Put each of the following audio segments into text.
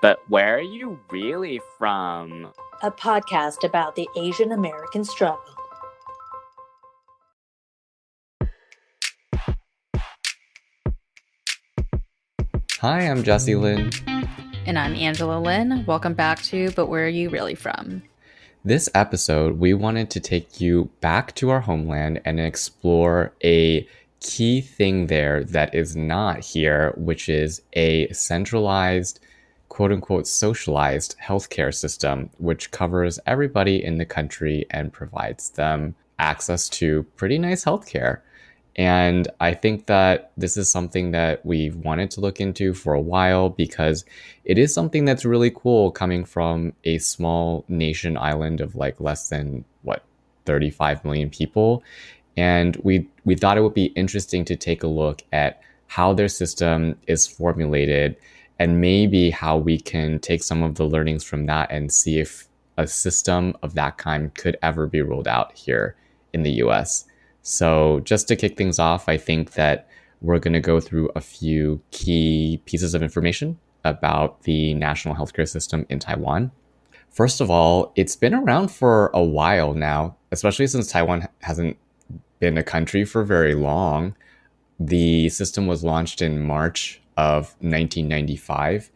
But where are you really from? A podcast about the Asian American struggle. Hi, I'm Jesse Lynn. And I'm Angela Lynn. Welcome back to But Where Are You Really From? This episode, we wanted to take you back to our homeland and explore a key thing there that is not here, which is a centralized, quote unquote, socialized healthcare system, which covers everybody in the country and provides them access to pretty nice healthcare. And I think that this is something that we've wanted to look into for a while because it is something that's really cool coming from a small nation island of like less than 35 million people. And we thought it would be interesting to take a look at how their system is formulated and maybe how we can take some of the learnings from that and see if a system of that kind could ever be rolled out here in the US. So just to kick things off, I think that we're going to go through a few key pieces of information about the national healthcare system in Taiwan. First of all, it's been around for a while now, especially since Taiwan hasn't been a country for very long. The system was launched in March of 1995,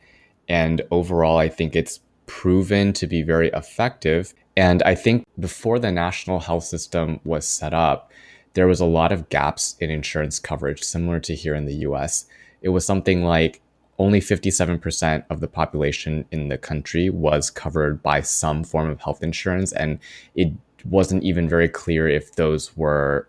and overall, I think it's proven to be very effective. And I think before the national health system was set up, there was a lot of gaps in insurance coverage, similar to here in the US. It was something like only 57% of the population in the country was covered by some form of health insurance. And it wasn't even very clear if those were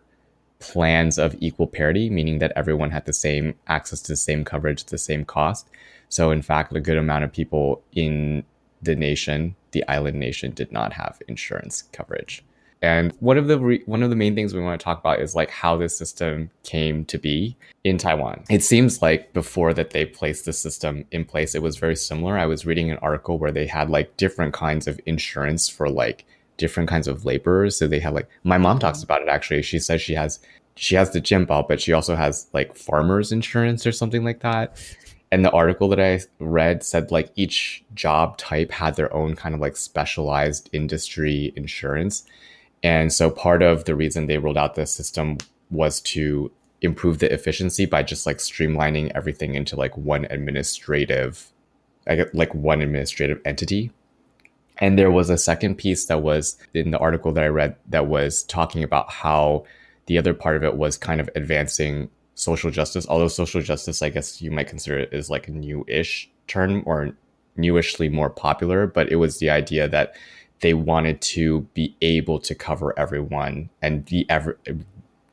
plans of equal parity, meaning that everyone had the same access to the same coverage at the same cost. So in fact, a good amount of people in the nation, the island nation, did not have insurance coverage. And one of the main things we want to talk about is like how this system came to be in Taiwan. It seems like before that they placed the system in place, it was very similar. I was reading an article where they had like different kinds of insurance for like different kinds of laborers. So they had like, my mom talks about it actually. She says she has the Jian Bao, but she also has like farmers insurance or something like that. And the article that I read said like each job type had their own kind of like specialized industry insurance. And so part of the reason they rolled out this system was to improve the efficiency by just like streamlining everything into like one administrative entity. And there was a second piece that was in the article that I read that was talking about how the other part of it was kind of advancing social justice, although social justice, I guess you might consider it as like a newish term or newishly more popular, but it was the idea that they wanted to be able to cover everyone and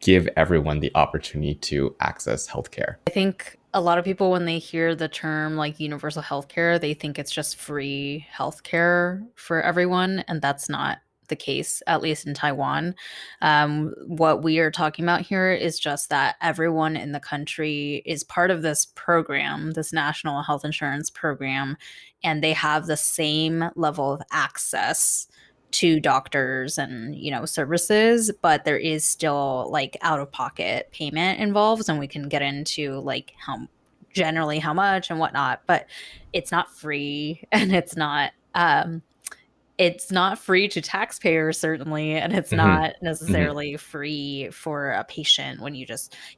give everyone the opportunity to access healthcare. I think a lot of people, when they hear the term like universal healthcare, they think it's just free healthcare for everyone. And that's not the case, at least in Taiwan. What we are talking about here is just that everyone in the country is part of this program, this national health insurance program, and they have the same level of access to doctors and services, but there is still like out of pocket payment involved, and we can get into like how much and whatnot, but it's not free, and it's not free to taxpayers, certainly, and it's not necessarily free for a patient when you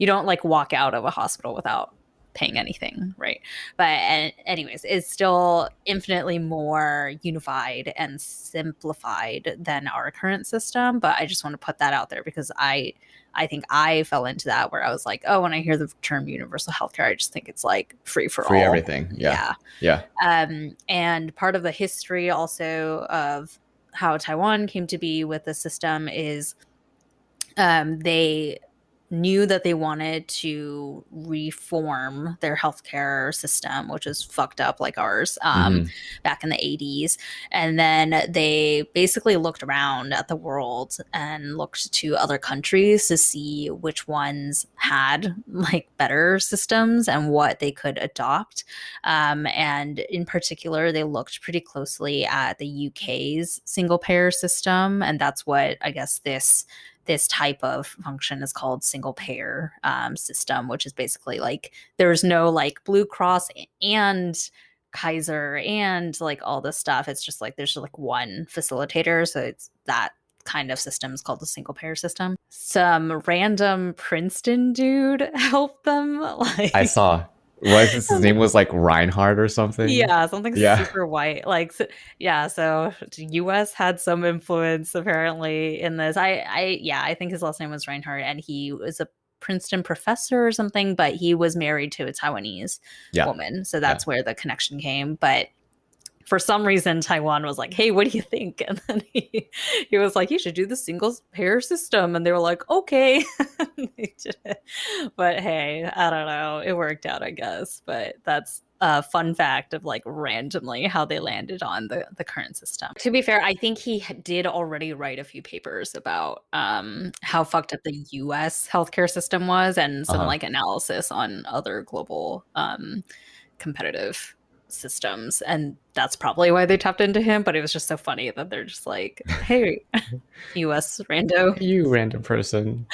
don't like walk out of a hospital without paying anything, right? But anyways, it's still infinitely more unified and simplified than our current system. But I just want to put that out there because I think I fell into that where I was like, oh, when I hear the term universal healthcare, I just think it's like free for Free all. everything. Yeah. And part of the history also of how Taiwan came to be with the system is they knew that they wanted to reform their healthcare system, which is fucked up like ours, back in the 80s. And then they basically looked around at the world and looked to other countries to see which ones had like better systems and what they could adopt. And in particular, they looked pretty closely at the UK's single payer system. And that's what I guess this type of function is called single payer system, which is basically like there's no like Blue Cross and Kaiser and like all this stuff. It's just like there's like one facilitator. So it's that kind of system is called the single payer system. Some random Princeton dude helped them. Like I saw. Was his name was like Reinhardt or something? yeah, something Yeah. super white. Like yeah, so the US had some influence apparently in this. I think his last name was Reinhardt and he was a Princeton professor or something, but he was married to a Taiwanese woman. So that's where the connection came. But for some reason, Taiwan was like, hey, what do you think? And then he was like, you should do the single payer system. And they were like, okay. They did it. But hey, I don't know. It worked out, I guess. But that's a fun fact of like randomly how they landed on the current system. To be fair, I think he did already write a few papers about how fucked up the US healthcare system was and some like analysis on other global competitive systems, and that's probably why they tapped into him. But it was just so funny that they're just like, hey, US rando. You random person.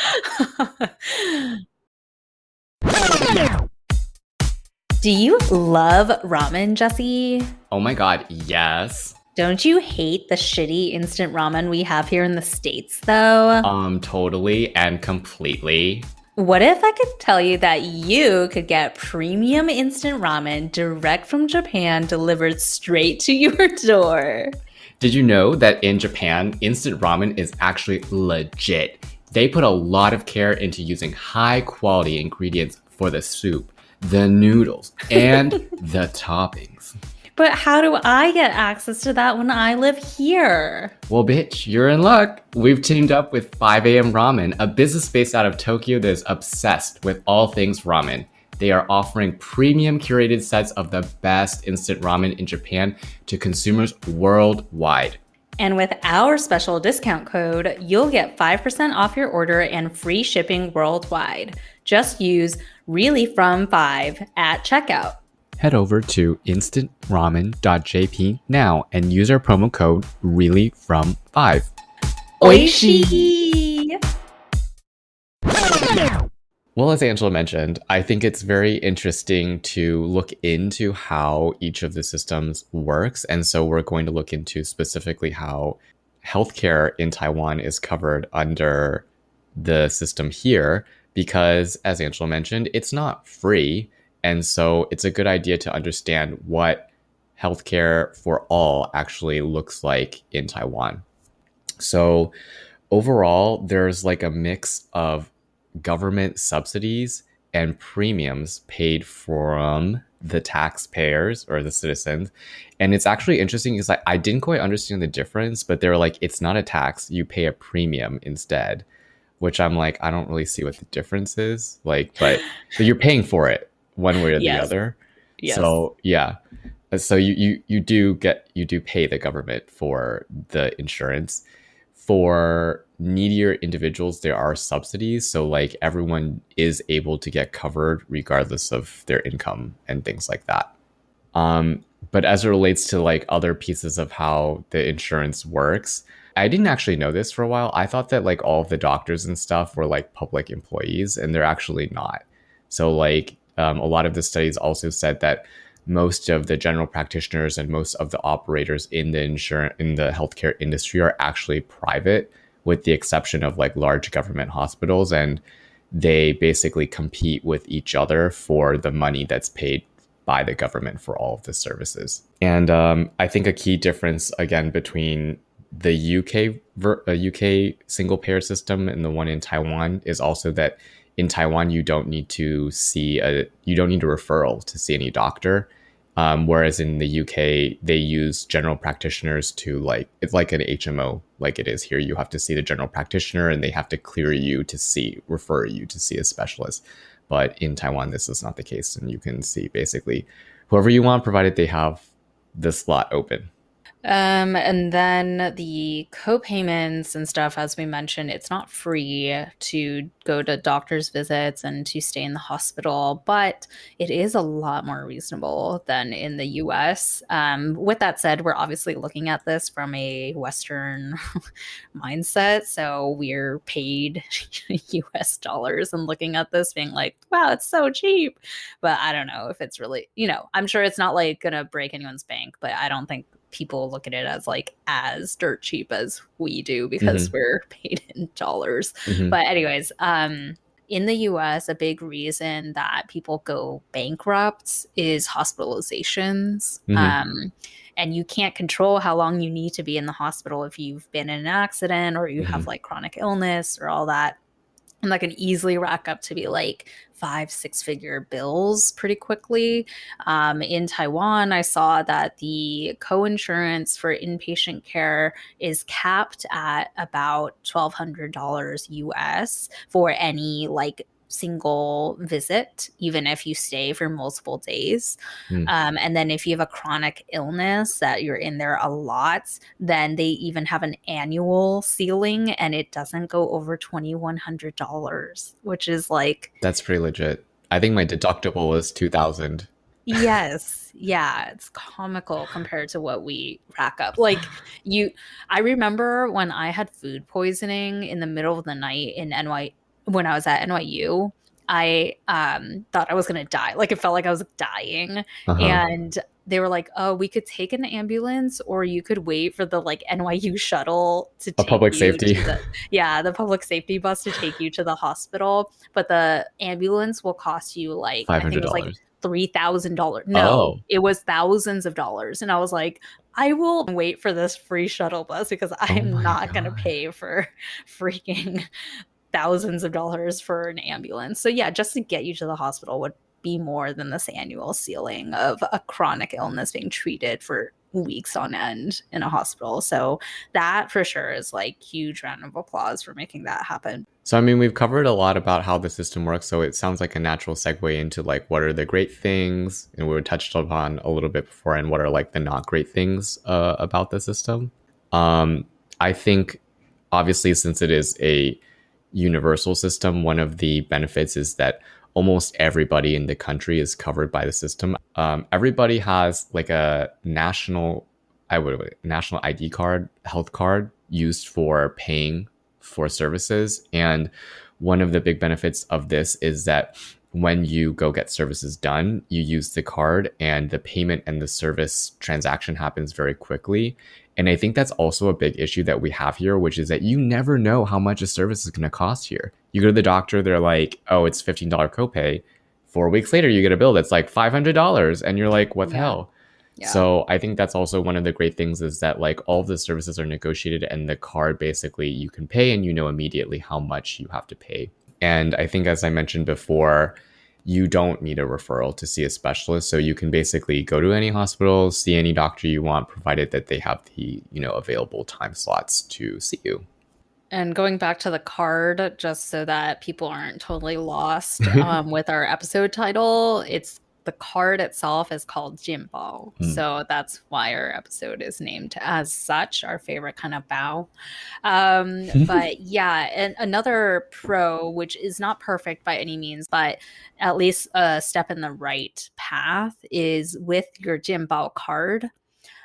Do you love ramen, Jesse? Oh my god, yes. Don't you hate the shitty instant ramen we have here in the States, though? Totally and completely. What if I could tell you that you could get premium instant ramen direct from Japan delivered straight to your door? Did you know that in Japan, instant ramen is actually legit? They put a lot of care into using high quality ingredients for the soup, the noodles, and the toppings. But how do I get access to that when I live here? Well, bitch, you're in luck. We've teamed up with 5 a.m. Ramen, a business based out of Tokyo that is obsessed with all things ramen. They are offering premium curated sets of the best instant ramen in Japan to consumers worldwide. And with our special discount code, you'll get 5% off your order and free shipping worldwide. Just use reallyfrom5 at checkout. Head over to instantramen.jp now and use our promo code REALLYFROM5. Oishi! Well, as Angela mentioned, I think it's very interesting to look into how each of the systems works. And so we're going to look into specifically how healthcare in Taiwan is covered under the system here, because as Angela mentioned, it's not free. And so it's a good idea to understand what healthcare for all actually looks like in Taiwan. So overall, there's like a mix of government subsidies and premiums paid from the taxpayers or the citizens. And it's actually interesting because I didn't quite understand the difference, but they're like, it's not a tax, you pay a premium instead, which I'm like, I don't really see what the difference is. Like, but you're paying for it one way or the other. Yes. So yeah. So you do pay the government for the insurance. For needier individuals, there are subsidies. So like everyone is able to get covered regardless of their income and things like that. But as it relates to like other pieces of how the insurance works, I didn't actually know this for a while. I thought that like all of the doctors and stuff were like public employees, and they're actually not. So like a lot of the studies also said that most of the general practitioners and most of the operators in the healthcare industry are actually private, with the exception of like large government hospitals, and they basically compete with each other for the money that's paid by the government for all of the services. And I think a key difference again between the UK single payer system and the one in Taiwan is also that in Taiwan you don't need a referral to see any doctor. Whereas in the UK, they use general practitioners to it's like an HMO, like it is here. You have to see the general practitioner and they have to refer you to see a specialist. But in Taiwan, this is not the case. And you can see basically whoever you want, provided they have the slot open. And then the co-payments and stuff, as we mentioned, it's not free to go to doctor's visits and to stay in the hospital, but it is a lot more reasonable than in the US. With that said, we're obviously looking at this from a Western mindset. So we're paid US dollars and looking at this being like, wow, it's so cheap. But I don't know if it's really, I'm sure it's not like going to break anyone's bank, but I don't think people look at it as like as dirt cheap as we do because we're paid in dollars. But anyways, in the US, a big reason that people go bankrupt is hospitalizations. And you can't control how long you need to be in the hospital if you've been in an accident or you have like chronic illness or all that. And that can easily rack up to be like 5-6 figure bills pretty quickly. In Taiwan, I saw that the co-insurance for inpatient care is capped at about $1,200 US for any like single visit, even if you stay for multiple days. And then if you have a chronic illness that you're in there a lot, then they even have an annual ceiling and it doesn't go over $2,100, which is like... That's pretty legit. I think my deductible was 2,000. Yes. Yeah. It's comical compared to what we rack up. Like I remember when I had food poisoning in the middle of the night in when I was at NYU, I thought I was going to die. Like it felt like I was dying. And they were like, oh, we could take an ambulance or you could wait for the like NYU shuttle to take public safety. the public safety bus to take you to the hospital. But the ambulance will cost you like, $500. I think it was like $3,000. No, it was thousands of dollars. And I was like, I will wait for this free shuttle bus because I'm not going to pay for freaking thousands of dollars for an ambulance. So yeah, just to get you to the hospital would be more than this annual ceiling of a chronic illness being treated for weeks on end in a hospital. So that for sure is like huge round of applause for making that happen. So, I mean, we've covered a lot about how the system works. So it sounds like a natural segue into like, what are the great things? And we touched upon a little bit before, and what are like the not great things about the system? I think obviously, since it is a universal system, one of the benefits is that almost everybody in the country is covered by the system. Everybody has like a national ID card, health card used for paying for services. And one of the big benefits of this is that when you go get services done, you use the card and the payment and the service transaction happens very quickly. And I think that's also a big issue that we have here, which is that you never know how much a service is going to cost here. You go to the doctor, they're like, oh, it's $15 copay. 4 weeks later, you get a bill that's like $500. And you're like, what the hell? Yeah. So I think that's also one of the great things is that like all of the services are negotiated and the card basically you can pay and you know immediately how much you have to pay. And I think, as I mentioned before, you don't need a referral to see a specialist. So you can basically go to any hospital, see any doctor you want, provided that they have the, available time slots to see you. And going back to the card, just so that people aren't totally lost with our episode title, the card itself is called Jian Bao. So that's why our episode is named as such, our favorite kind of bao. But yeah, and another pro, which is not perfect by any means, but at least a step in the right path, is with your Jian Bao card.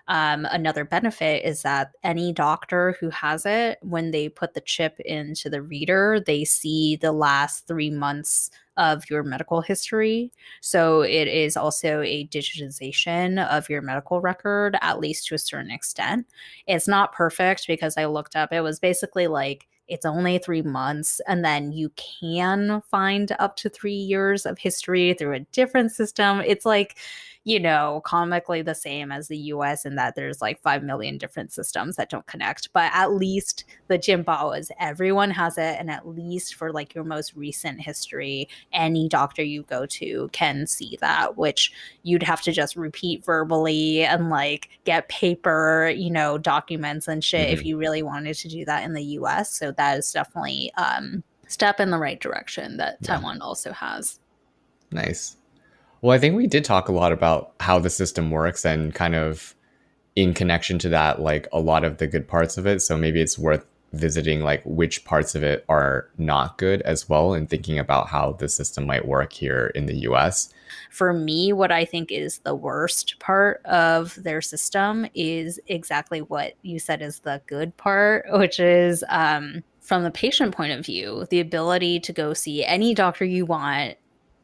Another benefit is that any doctor who has it, when they put the chip into the reader, they see the last 3 months of your medical history. So it is also a digitization of your medical record, at least to a certain extent. It's not perfect because I looked up, it was basically like, it's only 3 months, and then you can find up to 3 years of history through a different system. It's like, comically the same as the US in that there's like 5 million different systems that don't connect. But at least the Jian Bao is everyone has it. And at least for like your most recent history, any doctor you go to can see that, which you'd have to just repeat verbally and like get paper, documents and shit if you really wanted to do that in the US. So that is definitely step in the right direction that Taiwan also has. Nice. Well, I think we did talk a lot about how the system works and kind of in connection to that, like a lot of the good parts of it. So maybe it's worth visiting like which parts of it are not good as well, and thinking about how the system might work here in the US. For me, what I think is the worst part of their system is exactly what you said is the good part, which is from the patient point of view, the ability to go see any doctor you want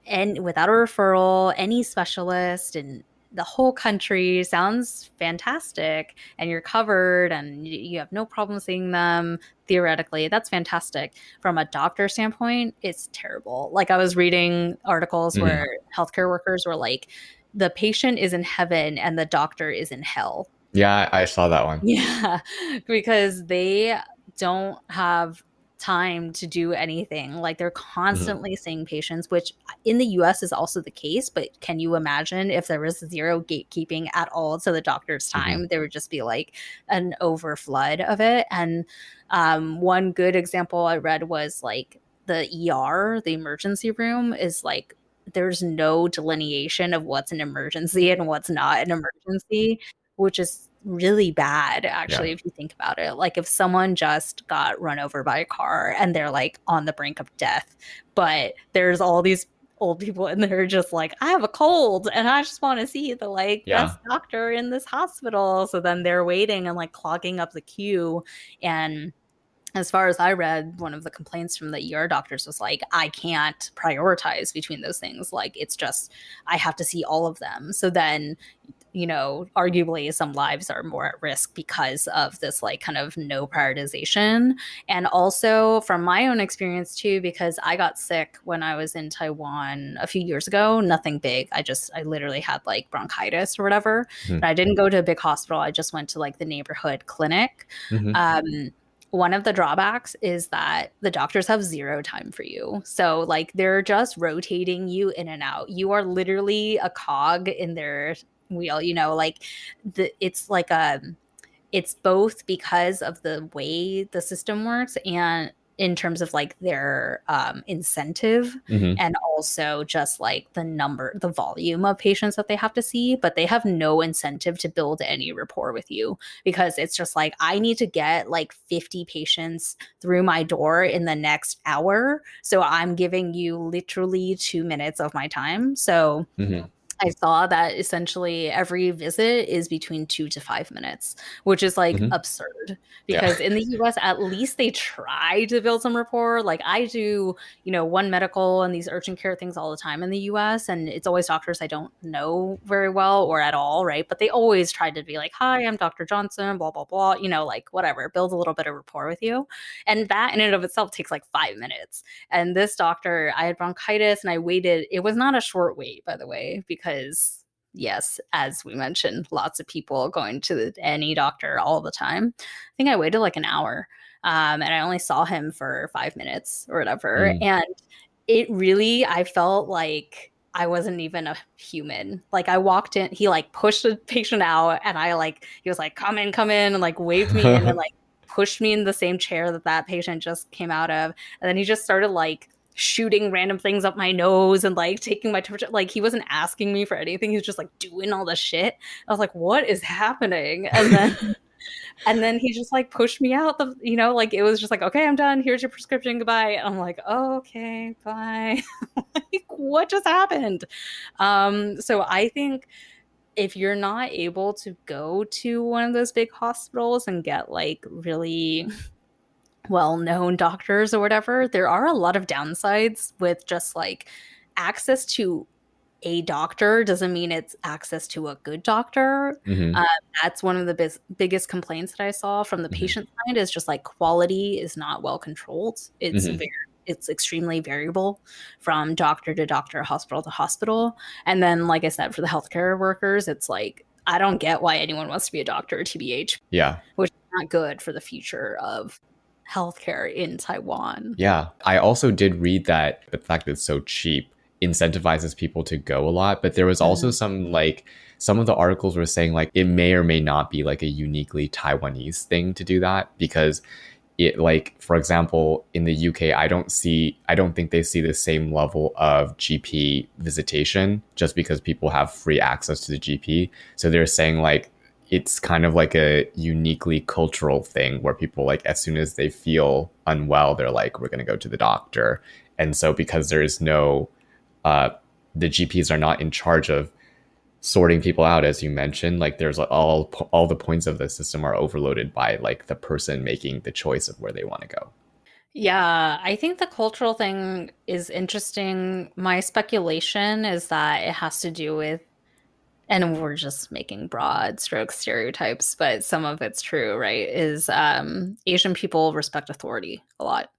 and without a referral, any specialist in the whole country sounds fantastic, and you're covered and you have no problem seeing them theoretically. That's fantastic. From a doctor standpoint, it's terrible. Like I was reading articles where healthcare workers were like, the patient is in heaven and the doctor is in hell. Yeah, I saw that one. Yeah, because they don't have time to do anything. Like they're constantly seeing patients, which in the US is also the case. But can you imagine if there was zero gatekeeping at all to the doctor's time? There would just be like an overflood of it. And one good example I read was like the ER, the emergency room, is like there's no delineation of what's an emergency and what's not an emergency, which is really bad actually if you think about it. Like if someone just got run over by a car and they're like on the brink of death, but there's all these old people in there just like, I have a cold and I just want to see the like best doctor in this hospital. So then they're waiting and like clogging up the queue. And as far as I read, one of the complaints from the ER doctors was like, I can't prioritize between those things. Like it's just, I have to see all of them. So then, you know, arguably some lives are more at risk because of this like kind of no prioritization. And also from my own experience too, because I got sick when I was in Taiwan a few years ago, nothing big. I literally had like bronchitis or whatever. But I didn't go to a big hospital. I just went to like the neighborhood clinic. One of the drawbacks is that the doctors have zero time for you. So like they're just rotating you in and out. You are literally a cog in their wheel, you know, like it's like it's both because of the way the system works and in terms of like their incentive and also just like the volume of patients that they have to see, but they have no incentive to build any rapport with you because it's just like, I need to get like 50 patients through my door in the next hour. So I'm giving you literally 2 minutes of my time. So I saw that essentially every visit is between 2 to 5 minutes, which is like absurd because in the US, at least they try to build some rapport. Like I do, you know, One Medical and these urgent care things all the time in the US. And it's always doctors I don't know very well or at all, right? But they always try to be like, hi, I'm Dr. Johnson, blah, blah, blah, you know, like whatever, build a little bit of rapport with you. And that in and of itself takes like 5 minutes. And this doctor, I had bronchitis and I waited. It was not a short wait, by the way, because yes, as we mentioned, lots of people going to any doctor all the time. I think I waited like an hour and I only saw him for 5 minutes or whatever. And it really, I felt like I wasn't even a human. Like I walked in, he like pushed the patient out and he was like, come in, and like waved me in and like pushed me in the same chair that patient just came out of. And then he just started like shooting random things up my nose and like taking my temperature. Like he wasn't asking me for anything. He was just like doing all the shit. I was like, what is happening? And then he just like pushed me out you know, like it was just like, okay, I'm done. Here's your prescription. Goodbye. And I'm like, oh, okay, bye. Like, what just happened? So I think if you're not able to go to one of those big hospitals and get like really well-known doctors or whatever, there are a lot of downsides with just like access to a doctor doesn't mean it's access to a good doctor. That's one of the biggest complaints that I saw from the patient side is just like quality is not well controlled. It's extremely variable from doctor to doctor, hospital to hospital. And then, like I said, for the healthcare workers, it's like, I don't get why anyone wants to be a doctor, TBH. Yeah. Which is not good for the future of healthcare in Taiwan. Yeah. I also did read that the fact that it's so cheap incentivizes people to go a lot. But there was also some of the articles were saying like it may or may not be like a uniquely Taiwanese thing to do that because it, like, for example, in the UK, I don't think they see the same level of GP visitation just because people have free access to the GP. So they're saying like, it's kind of like a uniquely cultural thing where people like as soon as they feel unwell, they're like, we're going to go to the doctor. And so because there's no, the GPs are not in charge of sorting people out, as you mentioned, like there's all the points of the system are overloaded by like the person making the choice of where they want to go. Yeah, I think the cultural thing is interesting. My speculation is that it has to do with, and we're just making broad stroke stereotypes, but some of it's true, right? Is Asian people respect authority a lot.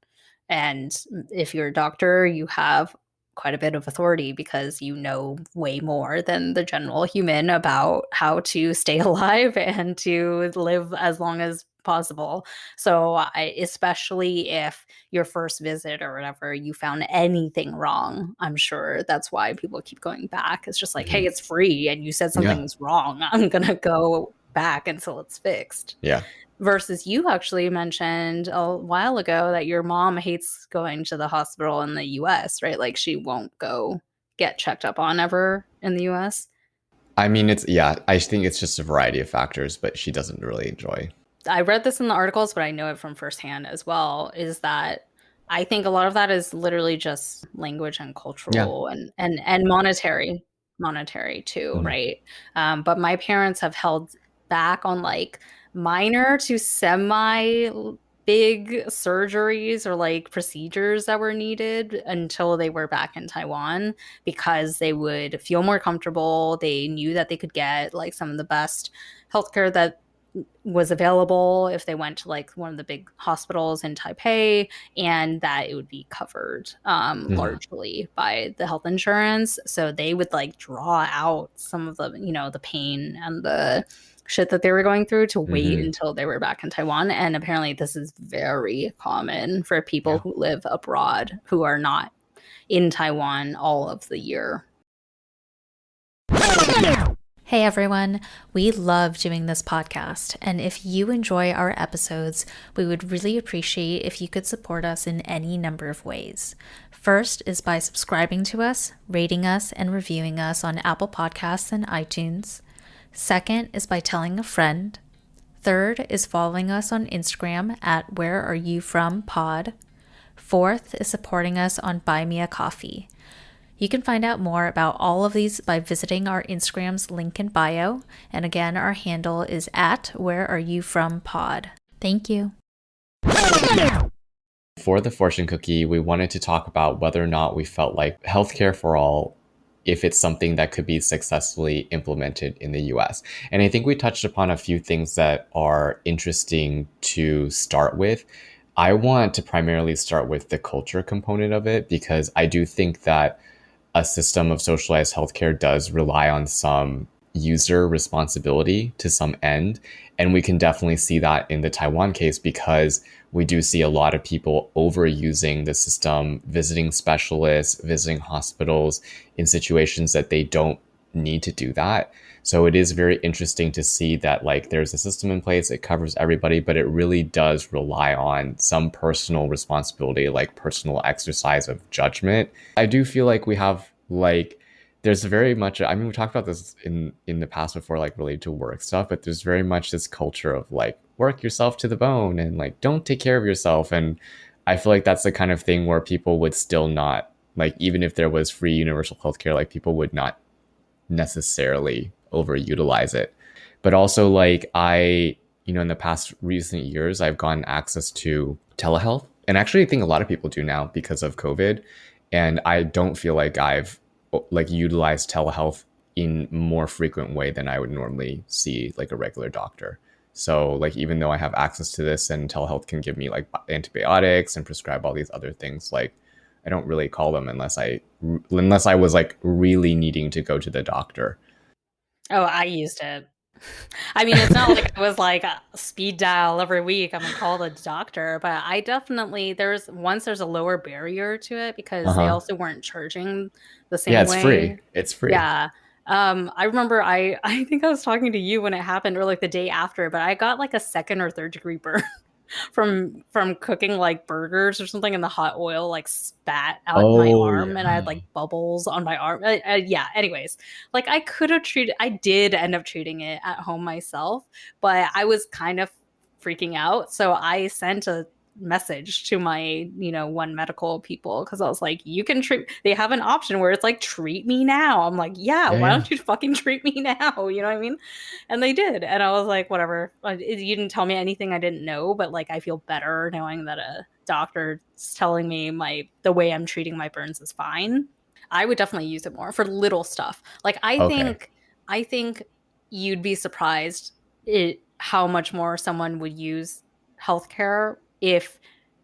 And if you're a doctor, you have quite a bit of authority because you know way more than the general human about how to stay alive and to live as long as possible. So, especially if your first visit or whatever, you found anything wrong, I'm sure that's why people keep going back. It's just like, hey, it's free and you said Yeah. something's wrong. I'm going to go back until it's fixed. Yeah. Versus you actually mentioned a while ago that your mom hates going to the hospital in the US, right? Like she won't go get checked up on ever in the US. I mean, I think it's just a variety of factors, but she doesn't really enjoy. I read this in the articles, but I know it from firsthand as well, is that I think a lot of that is literally just language and Yeah. cultural and monetary too, Mhm. right? But my parents have held back on like minor to semi big surgeries or like procedures that were needed until they were back in Taiwan because they would feel more comfortable. They knew that they could get like some of the best healthcare that was available if they went to like one of the big hospitals in Taipei, and that it would be covered largely by the health insurance. So they would like draw out some of the, the pain and the shit that they were going through to wait until they were back in Taiwan. And apparently this is very common for people who live abroad who are not in Taiwan all of the year. Hey everyone, we love doing this podcast, and if you enjoy our episodes, we would really appreciate if you could support us in any number of ways. First is by subscribing to us, rating us, and reviewing us on Apple Podcasts and iTunes. Second is by telling a friend. Third is following us on Instagram at whereareyoufrompod. Fourth is supporting us on Buy Me a Coffee. You can find out more about all of these by visiting our Instagram's link in bio. And again, our handle is at whereareyoufrompod. Thank you. For the fortune cookie, we wanted to talk about whether or not we felt like healthcare for all, if it's something that could be successfully implemented in the US. And I think we touched upon a few things that are interesting to start with. I want to primarily start with the culture component of it, because I do think that a system of socialized healthcare does rely on some user responsibility to some end. And we can definitely see that in the Taiwan case, because we do see a lot of people overusing the system, visiting specialists, visiting hospitals in situations that they don't need to do that. So it is very interesting to see that like there's a system in place, it covers everybody, but it really does rely on some personal responsibility, like personal exercise of judgment. I do feel like we have like, there's very much, I mean, we talked about this in the past before, like related to work stuff, but there's very much this culture of like work yourself to the bone and like don't take care of yourself. And I feel like that's the kind of thing where people would still not, like, even if there was free universal healthcare, like people would not necessarily overutilize it. But also like in the past recent years, I've gotten access to telehealth, and actually I think a lot of people do now because of COVID. And I don't feel like I've like utilized telehealth in more frequent way than I would normally see like a regular doctor. So like, even though I have access to this and telehealth can give me like antibiotics and prescribe all these other things, like I don't really call them unless I was like really needing to go to the doctor. Oh, I used it. I mean, it's not like I was like a speed dial every week. I'm gonna call the doctor, but I definitely there's a lower barrier to it because they also weren't charging the same way. Yeah, it's free. It's free. Yeah. I remember I think I was talking to you when it happened or like the day after, but I got like a second or third degree burn from cooking like burgers or something, and the hot oil like spat out my Oh, arm, and I had yeah. like bubbles on my arm. Yeah. Anyways, like I could have treated. I did end up treating it at home myself, but I was kind of freaking out, so I sent a message to my one medical people, because I was like, you can treat, they have an option where it's like, treat me now. I'm like, yeah, Yeah, why yeah. don't you fucking treat me now, you know what I mean? And they did, and I was like, whatever. You didn't tell me anything I didn't know, but like I feel better knowing that a doctor is telling me the way I'm treating my burns is fine. I would definitely use it more for little stuff. Like Okay. I think you'd be surprised how much more someone would use healthcare if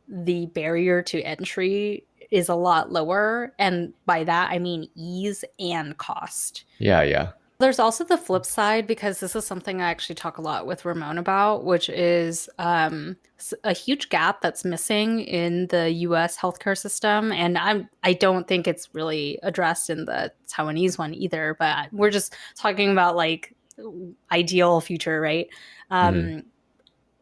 the barrier to entry is a lot lower. And by that, I mean ease and cost. Yeah, yeah. There's also the flip side, because this is something I actually talk a lot with Ramon about, which is a huge gap that's missing in the US healthcare system. And I don't think it's really addressed in the Taiwanese one either, but we're just talking about like ideal future, right? Mhm.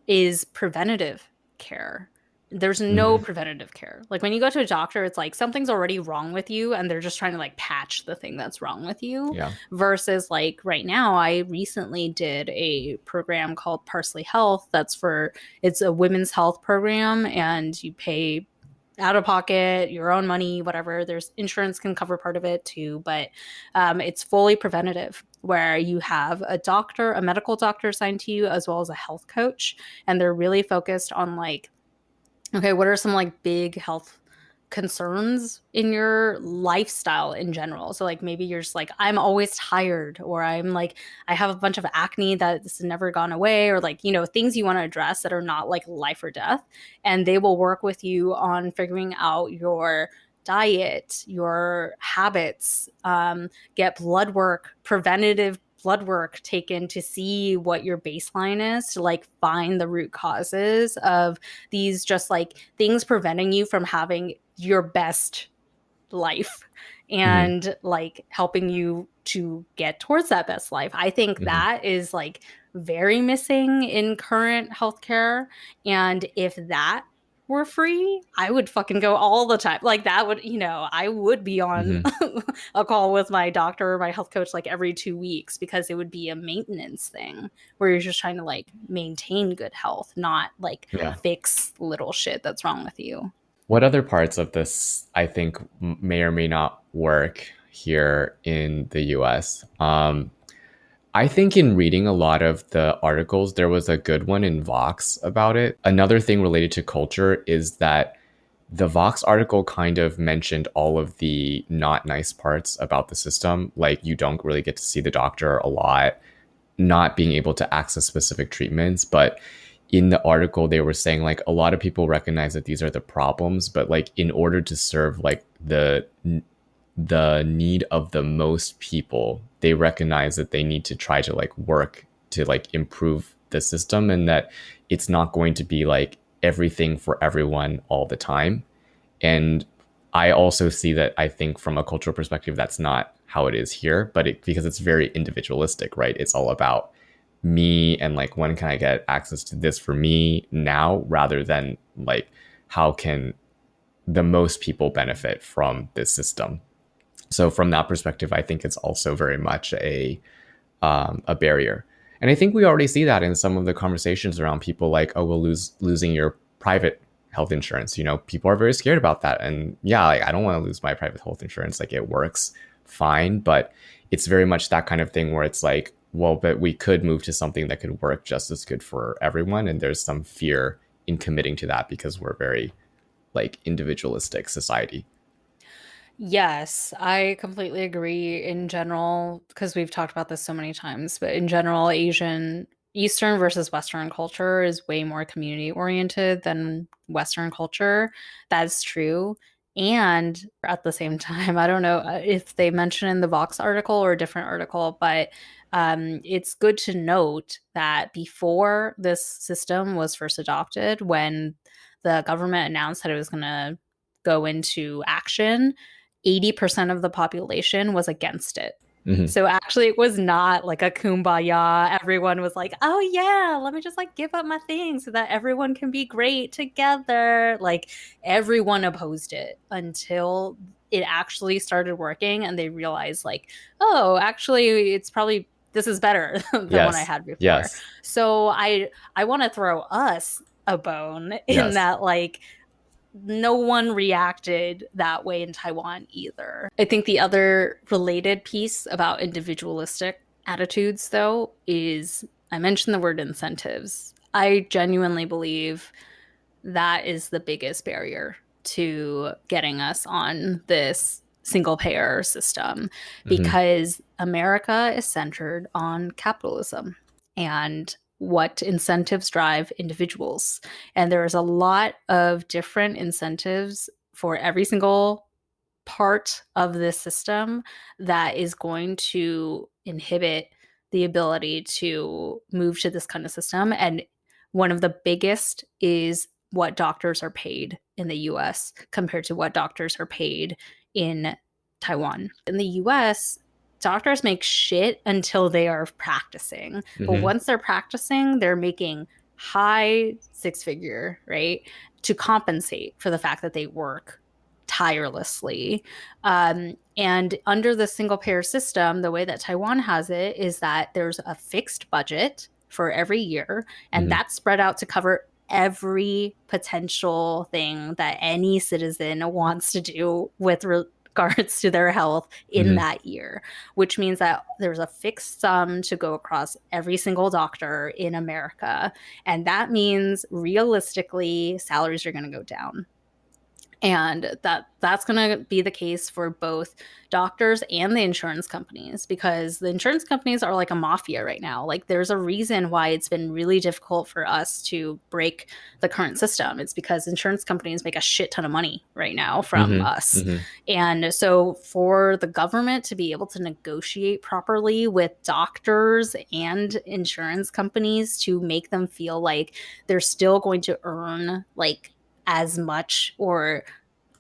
Is preventative care. There's no Mhm. preventative care. Like when you go to a doctor, it's like something's already wrong with you and they're just trying to like patch the thing that's wrong with you. Yeah. Versus like right now, I recently did a program called Parsley Health. It's a women's health program, and you pay out of pocket, your own money, whatever. There's insurance can cover part of it too, but it's fully preventative, where you have a medical doctor assigned to you, as well as a health coach, and they're really focused on like, okay, what are some like big health concerns in your lifestyle in general? So like maybe you're just like, I'm always tired, or I'm like, I have a bunch of acne that's never gone away, or like, things you want to address that are not like life or death. And they will work with you on figuring out your diet, your habits, get blood work, preventative blood work taken to see what your baseline is, to like find the root causes of these just like things preventing you from having your best life, Mhm. and like helping you to get towards that best life. I think Mhm. that is like very missing in current healthcare. And if that were free, I would fucking go all the time. Like that would, I would be on Mhm. a call with my doctor or my health coach like every 2 weeks, because it would be a maintenance thing where you're just trying to like maintain good health, not like Yeah. fix little shit that's wrong with you. What other parts of this I think may or may not work here in the US? I think in reading a lot of the articles, there was a good one in Vox about it. Another thing related to culture is that the Vox article kind of mentioned all of the not nice parts about the system. Like you don't really get to see the doctor a lot, not being able to access specific treatments. But in the article, they were saying like a lot of people recognize that these are the problems, but like in order to serve like the need of the most people, they recognize that they need to try to like work to like improve the system, and that it's not going to be like everything for everyone all the time. And I also see that, I think from a cultural perspective, that's not how it is here, but because it's very individualistic, right? It's all about me and like, when can I get access to this for me now, rather than like, how can the most people benefit from this system. So from that perspective, I think it's also very much a barrier. And I think we already see that in some of the conversations around people like, oh, we'll losing your private health insurance. People are very scared about that. And yeah, like, I don't want to lose my private health insurance. Like it works fine, but it's very much that kind of thing where it's like, well, but we could move to something that could work just as good for everyone. And there's some fear in committing to that because we're very like individualistic society. Yes, I completely agree in general, because we've talked about this so many times, but in general, Eastern versus Western culture is way more community oriented than Western culture. That's true. And at the same time, I don't know if they mention in the Vox article or a different article, but it's good to note that before this system was first adopted, when the government announced that it was going to go into action, 80% of the population was against it. Mhm. So actually, it was not like a kumbaya. Everyone was like, oh, yeah, let me just like give up my thing so that everyone can be great together. Like everyone opposed it until it actually started working and they realized, like, oh, actually, it's probably this is better than what I Yes. had before. Yes. So I want to throw us a bone in Yes. that, like, no one reacted that way in Taiwan either. I think the other related piece about individualistic attitudes, though, is I mentioned the word incentives. I genuinely believe that is the biggest barrier to getting us on this single payer system because America is centered on capitalism and what incentives drive individuals. And there's a lot of different incentives for every single part of this system that is going to inhibit the ability to move to this kind of system. And one of the biggest is what doctors are paid in the US compared to what doctors are paid in Taiwan. In the US, doctors make shit until they are practicing. But once they're practicing, they're making high six figure, right? To compensate for the fact that they work tirelessly. And under the single payer system, the way that Taiwan has it is that there's a fixed budget for every year, and that's spread out to cover every potential thing that any citizen wants to do with regards to their health in that year, which means that there's a fixed sum to go across every single doctor in America. And that means realistically, salaries are going to go down. And that's going to be the case for both doctors and the insurance companies, because the insurance companies are like a mafia right now. Like there's a reason why it's been really difficult for us to break the current system. It's because insurance companies make a shit ton of money right now from us. And so for the government to be able to negotiate properly with doctors and insurance companies to make them feel like they're still going to earn like as much or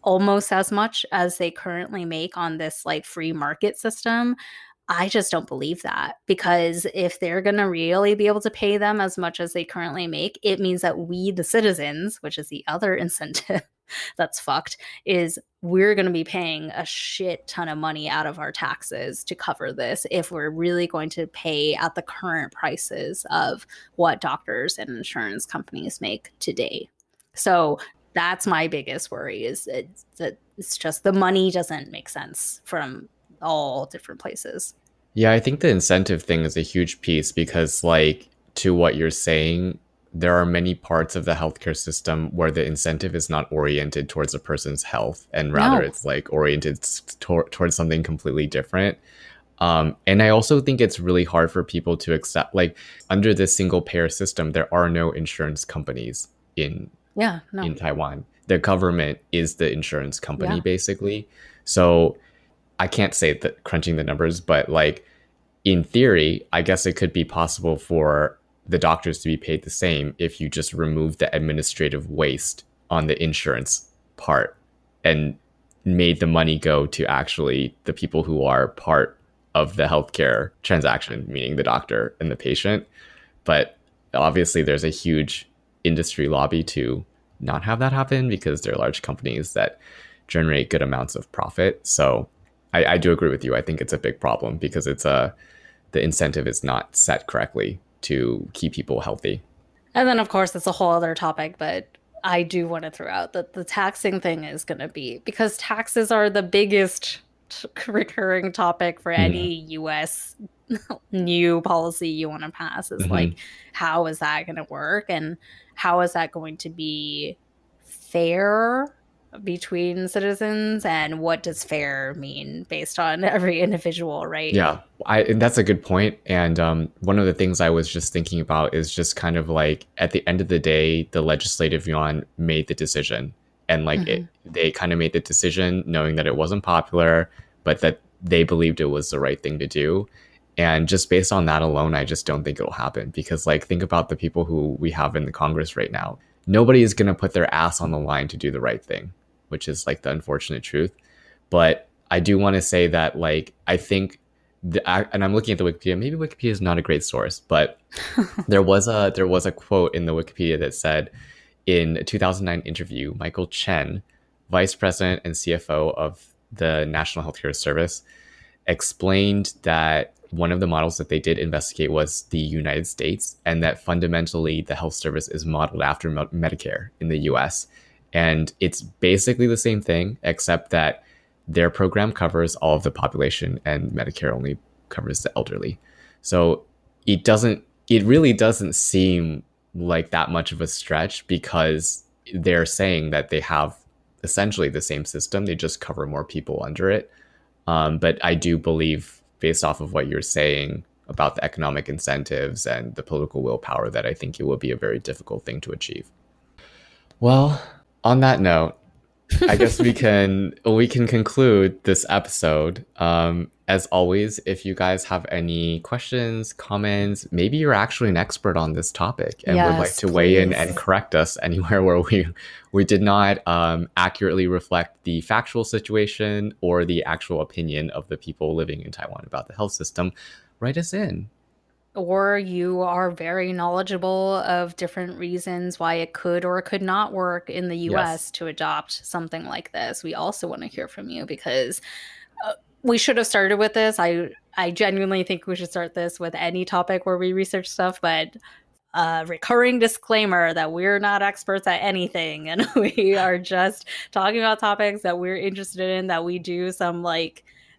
almost as much as they currently make on this like free market system, I just don't believe that. Because if they're going to really be able to pay them as much as they currently make, it means that we, the citizens, which is the other incentive that's fucked, is we're going to be paying a shit ton of money out of our taxes to cover this if we're really going to pay at the current prices of what doctors and insurance companies make today. So that's my biggest worry, is it's just the money doesn't make sense from all different places. Yeah, I think the incentive thing is a huge piece because, like, to what you're saying, there are many parts of the healthcare system where the incentive is not oriented towards a person's health, and rather it's like oriented towards something completely different. And I also think it's really hard for people to accept, like, under this single payer system, there are no insurance companies in Taiwan. The government is the insurance company, basically. So I can't say that crunching the numbers, but like in theory, I guess it could be possible for the doctors to be paid the same if you just remove the administrative waste on the insurance part and made the money go to actually the people who are part of the healthcare transaction, meaning the doctor and the patient. But obviously there's a huge industry lobby to not have that happen because they're large companies that generate good amounts of profit. So I do agree with you. I think it's a big problem because it's the incentive is not set correctly to keep people healthy. And then, of course, it's a whole other topic, but I do want to throw out that the taxing thing is going to be, because taxes are the biggest recurring topic for any US new policy you want to pass, is like, how is that going to work? And how is that going to be fair between citizens, and what does fair mean based on every individual, right? Yeah, and that's a good point. And one of the things I was just thinking about is just kind of like, at the end of the day, the legislative yuan made the decision, and like they kind of made the decision knowing that it wasn't popular, but that they believed it was the right thing to do. And just based on that alone, I just don't think it'll happen, because like, think about the people who we have in the Congress right now. Nobody is going to put their ass on the line to do the right thing, which is like the unfortunate truth. But I do want to say that, like, I think and I'm looking at the Wikipedia. Maybe Wikipedia is not a great source, but there was a quote in the Wikipedia that said, in a 2009 interview, Michael Chen, vice president and CFO of the National Healthcare Service, explained that one of the models that they did investigate was the United States, and that fundamentally the health service is modeled after Medicare in the US. And it's basically the same thing, except that their program covers all of the population and Medicare only covers the elderly. So it really doesn't seem like that much of a stretch, because they're saying that they have essentially the same system. They just cover more people under it. But I do believe, based off of what you're saying about the economic incentives and the political willpower, that I think it will be a very difficult thing to achieve. Well, on that note, I guess we can conclude this episode. As always, if you guys have any questions, comments, maybe you're actually an expert on this topic and would like to weigh in and correct us anywhere where we did not accurately reflect the factual situation or the actual opinion of the people living in Taiwan about the health system, write us in. Or you are very knowledgeable of different reasons why it could or could not work in the US to adopt something like this. We also want to hear from you, because we should have started with this. I genuinely think we should start this with any topic where we research stuff, but recurring disclaimer that we're not experts at anything, and we are just talking about topics that we're interested in, that we do some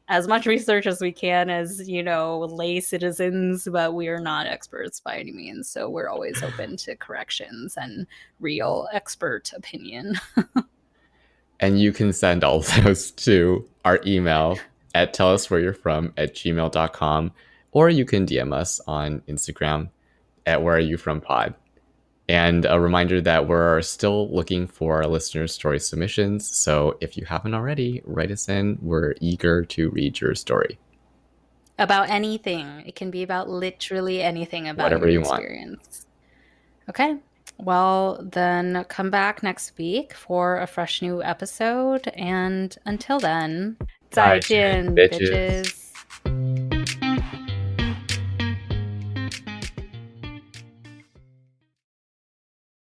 as much research as we can as, lay citizens, but we are not experts by any means. So we're always open to corrections and real expert opinion. And you can send all of those to our email at telluswhereyou'refrom@gmail.com, or you can DM us on Instagram at whereareyoufrompod. And a reminder that we're still looking for listener story submissions. So if you haven't already, write us in. We're eager to read your story. About anything. It can be about literally anything about whatever your you experience. Want. Okay. Well, then come back next week for a fresh new episode. And until then, 再见, bitches.